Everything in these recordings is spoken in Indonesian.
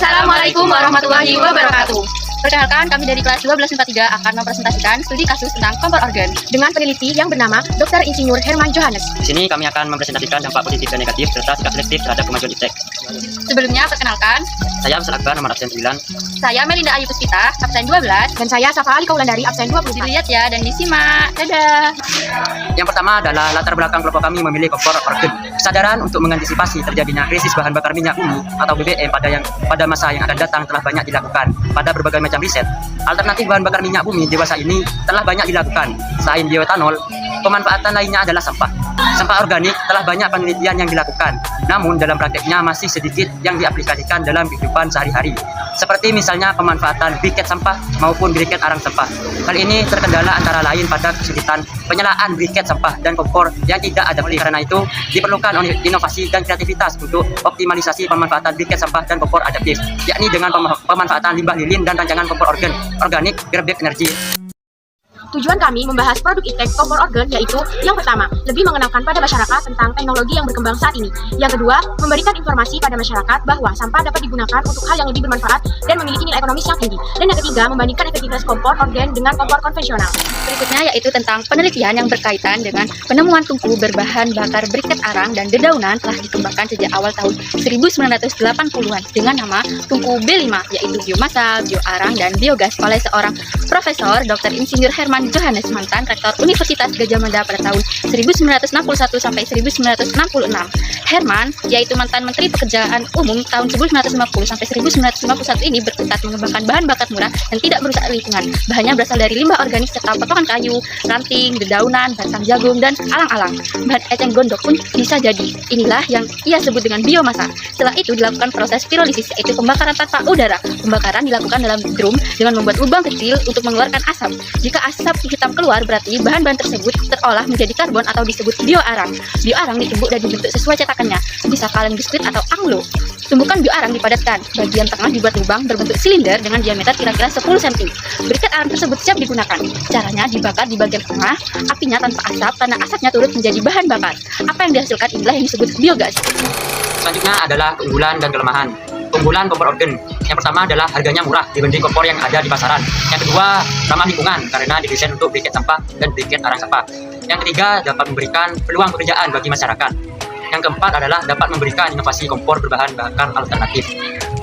Assalamualaikum warahmatullahi wabarakatuh. Perkenalkan, kami dari kelas 1243 akan mempresentasikan studi kasus tentang kompor organ dengan peneliti yang bernama Dr. Insinyur Herman Johannes. Di sini kami akan mempresentasikan dampak positif dan negatif serta sikap selektif terhadap kemajuan iptek. Sebelumnya, perkenalkan, Saya Absal Akbar, nomor absen 9. saya Melinda Ayu Puspita, absen 12. Dan saya Safa Ali Kaulandari, absen 24. Dilihat ya dan disimak. Dadah. Yang pertama adalah latar belakang kelompok kami memilih kompor organ. Kesadaran untuk mengantisipasi terjadinya krisis bahan bakar minyak bumi atau BBM pada masa yang akan datang telah banyak dilakukan pada berbagai macam riset. Alternatif bahan bakar minyak bumi dewasa ini telah banyak dilakukan. Selain bioetanol, pemanfaatan lainnya adalah sampah. Sampah organik telah banyak penelitian yang dilakukan, namun dalam prakteknya masih sedikit yang diaplikasikan dalam kehidupan sehari-hari. Seperti misalnya pemanfaatan briket sampah maupun briket arang sampah. Hal ini terkendala antara lain pada kesulitan penyelaan briket sampah dan kompor yang tidak ada. Oleh karena itu, diperlukan inovasi dan kreativitas untuk optimalisasi pemanfaatan briket sampah dan kompor adaptif, yakni dengan pemanfaatan limbah lilin dan rancangan kompor organik berbagai energi. Tujuan kami membahas produk iptek kompor organ yaitu yang pertama, lebih mengenalkan pada masyarakat tentang teknologi yang berkembang saat ini. Yang kedua, memberikan informasi pada masyarakat bahwa sampah dapat digunakan untuk hal yang lebih bermanfaat dan memiliki nilai ekonomis yang tinggi. Dan yang ketiga, membandingkan efektivitas kompor organ dengan kompor konvensional. Berikutnya yaitu tentang penelitian yang berkaitan dengan penemuan tungku berbahan bakar briket arang dan dedaunan telah dikembangkan sejak awal tahun 1980-an dengan nama tungku B5, yaitu biomasa, bioarang, dan biogas oleh seorang Profesor Dr. Insinyur Herman Johannes, mantan Rektor Universitas Gadjah Mada pada tahun 1961 sampai 1966. Herman, yaitu mantan Menteri Pekerjaan Umum tahun 1950 sampai 1951 ini bertekad mengembangkan bahan bakar murah dan tidak merusak lingkungan. Bahannya berasal dari limbah organik serta potongan kayu, ranting, dedaunan, batang jagung, dan alang-alang. Bahan eceng gondok pun bisa jadi. Inilah yang ia sebut dengan biomasa. Setelah itu dilakukan proses pirolisis, yaitu pembakaran tanpa udara. Pembakaran dilakukan dalam drum dengan membuat lubang kecil untuk mengeluarkan asap. Jika asap hitam keluar, berarti bahan-bahan tersebut terolah menjadi karbon atau disebut bioarang. Bioarang ditumbuk dan dibentuk sesuai cetakannya, bisa kaleng biskuit atau anglo. Tumbukan bioarang dipadatkan, bagian tengah dibuat lubang berbentuk silinder dengan diameter kira-kira 10 cm. Briket arang tersebut siap digunakan. Caranya dibakar di bagian tengah, apinya tanpa asap karena asapnya turut menjadi bahan bakar. Apa yang dihasilkan inilah yang disebut biogas. Selanjutnya adalah keunggulan dan kelemahan. Keunggulan kompor organ. Yang pertama adalah harganya murah dibanding kompor yang ada di pasaran. Yang kedua, ramah lingkungan karena didesain untuk briket sampah dan briket arang sampah. Yang ketiga, dapat memberikan peluang pekerjaan bagi masyarakat. Yang keempat adalah dapat memberikan inovasi kompor berbahan bakar alternatif.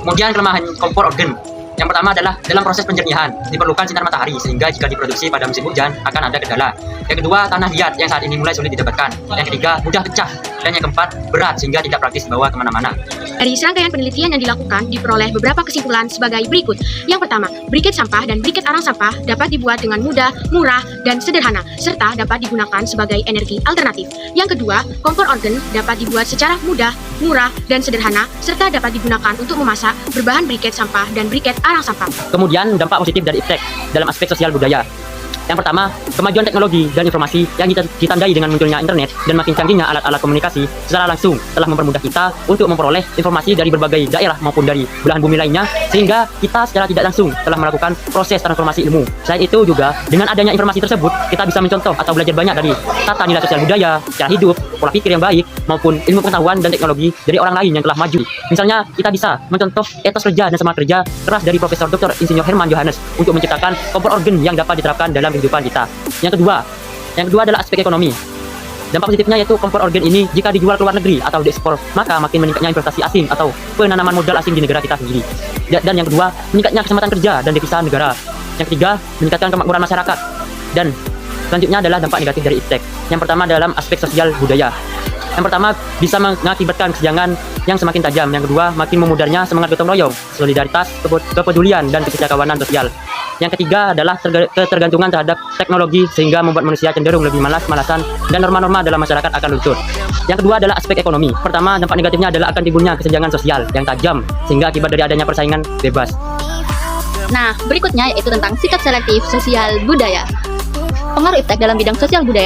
Kemudian kelemahan kompor organ. Yang pertama adalah dalam proses penjernihan diperlukan sinar matahari sehingga jika diproduksi pada musim hujan akan ada kendala. Yang kedua, tanah liat yang saat ini mulai sulit didapatkan. Yang ketiga, mudah pecah. Dan yang keempat, berat sehingga tidak praktis dibawa kemana-mana. Dari serangkaian penelitian yang dilakukan, diperoleh beberapa kesimpulan sebagai berikut. Yang pertama, briket sampah dan briket arang sampah dapat dibuat dengan mudah, murah, dan sederhana, serta dapat digunakan sebagai energi alternatif. Yang kedua, kompor organ dapat dibuat secara mudah, murah, dan sederhana, serta dapat digunakan untuk memasak berbahan briket sampah dan briket arang sampah. Kemudian dampak positif dari iptek dalam aspek sosial budaya. Yang pertama, kemajuan teknologi dan informasi yang ditandai dengan munculnya internet dan makin canggihnya alat-alat komunikasi secara langsung telah mempermudah kita untuk memperoleh informasi dari berbagai daerah maupun dari belahan bumi lainnya, sehingga kita secara tidak langsung telah melakukan proses transformasi ilmu. Selain itu juga, dengan adanya informasi tersebut, kita bisa mencontoh atau belajar banyak dari tata nilai sosial budaya, cara hidup, pola pikir yang baik, maupun ilmu pengetahuan dan teknologi dari orang lain yang telah maju. Misalnya, kita bisa mencontoh etos kerja dan semangat kerja keras dari Profesor Dr. Insinyur Herman Johannes untuk menciptakan kompor organ yang dapat diterapkan dalam kehidupan kita. Yang kedua adalah aspek ekonomi. Dampak positifnya yaitu kompor organ ini jika dijual ke luar negeri atau diekspor, maka makin meningkatnya investasi asing atau penanaman modal asing di negara kita sendiri. Dan yang kedua, meningkatnya kesempatan kerja dan devisa negara. Yang ketiga, meningkatkan kemakmuran masyarakat. Dan selanjutnya adalah dampak negatif dari iptek. Yang pertama dalam aspek sosial budaya. Yang pertama, bisa mengakibatkan kesenjangan yang semakin tajam. Yang kedua, makin memudarnya semangat gotong royong, solidaritas, kepedulian, dan kecakawanan sosial. Yang ketiga adalah ketergantungan terhadap teknologi sehingga membuat manusia cenderung lebih malas-malasan dan norma-norma dalam masyarakat akan luntur. Yang kedua adalah aspek ekonomi. Pertama, dampak negatifnya adalah akan timbulnya kesenjangan sosial yang tajam sehingga akibat dari adanya persaingan bebas. Nah, berikutnya yaitu tentang sikap selektif sosial budaya. Pengaruh iptek dalam bidang sosial budaya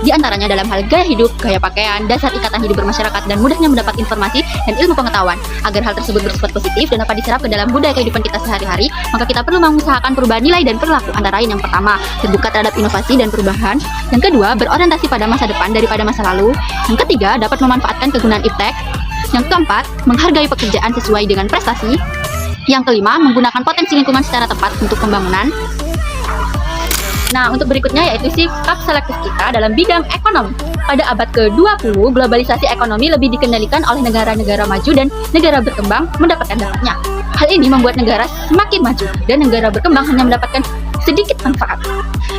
diantaranya dalam hal gaya hidup, gaya pakaian, dasar ikatan hidup bermasyarakat, dan mudahnya mendapat informasi dan ilmu pengetahuan. Agar hal tersebut bersifat positif dan dapat diserap ke dalam budaya kehidupan kita sehari-hari, maka kita perlu mengusahakan perubahan nilai dan perilaku, antara lain yang pertama, terbuka terhadap inovasi dan perubahan. Yang kedua, berorientasi pada masa depan daripada masa lalu. Yang ketiga, dapat memanfaatkan kegunaan iptek. Yang keempat, menghargai pekerjaan sesuai dengan prestasi. Yang kelima, menggunakan potensi lingkungan secara tepat untuk pembangunan. Nah, untuk berikutnya yaitu sikap selektif kita dalam bidang ekonomi. Pada abad ke-20, globalisasi ekonomi lebih dikendalikan oleh negara-negara maju dan negara berkembang mendapatkan dampaknya. Hal ini membuat negara semakin maju dan negara berkembang hanya mendapatkan sedikit manfaat.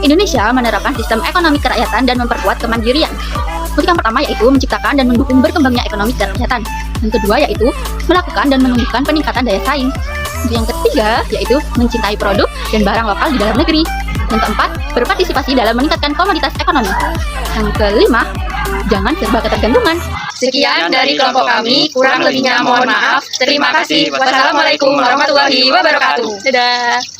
Indonesia menerapkan sistem ekonomi kerakyatan dan memperkuat kemandirian. Untuk yang pertama yaitu menciptakan dan mendukung berkembangnya ekonomi kerakyatan. Yang kedua yaitu melakukan dan menumbuhkan peningkatan daya saing. Yang ketiga yaitu mencintai produk dan barang lokal di dalam negeri. Yang keempat, berpartisipasi dalam meningkatkan komoditas ekonomi. Yang kelima, jangan serba ketergantungan. Sekian dari kelompok kami, kurang lebihnya mohon maaf. Terima kasih. Wassalamualaikum warahmatullahi wabarakatuh. Dadah.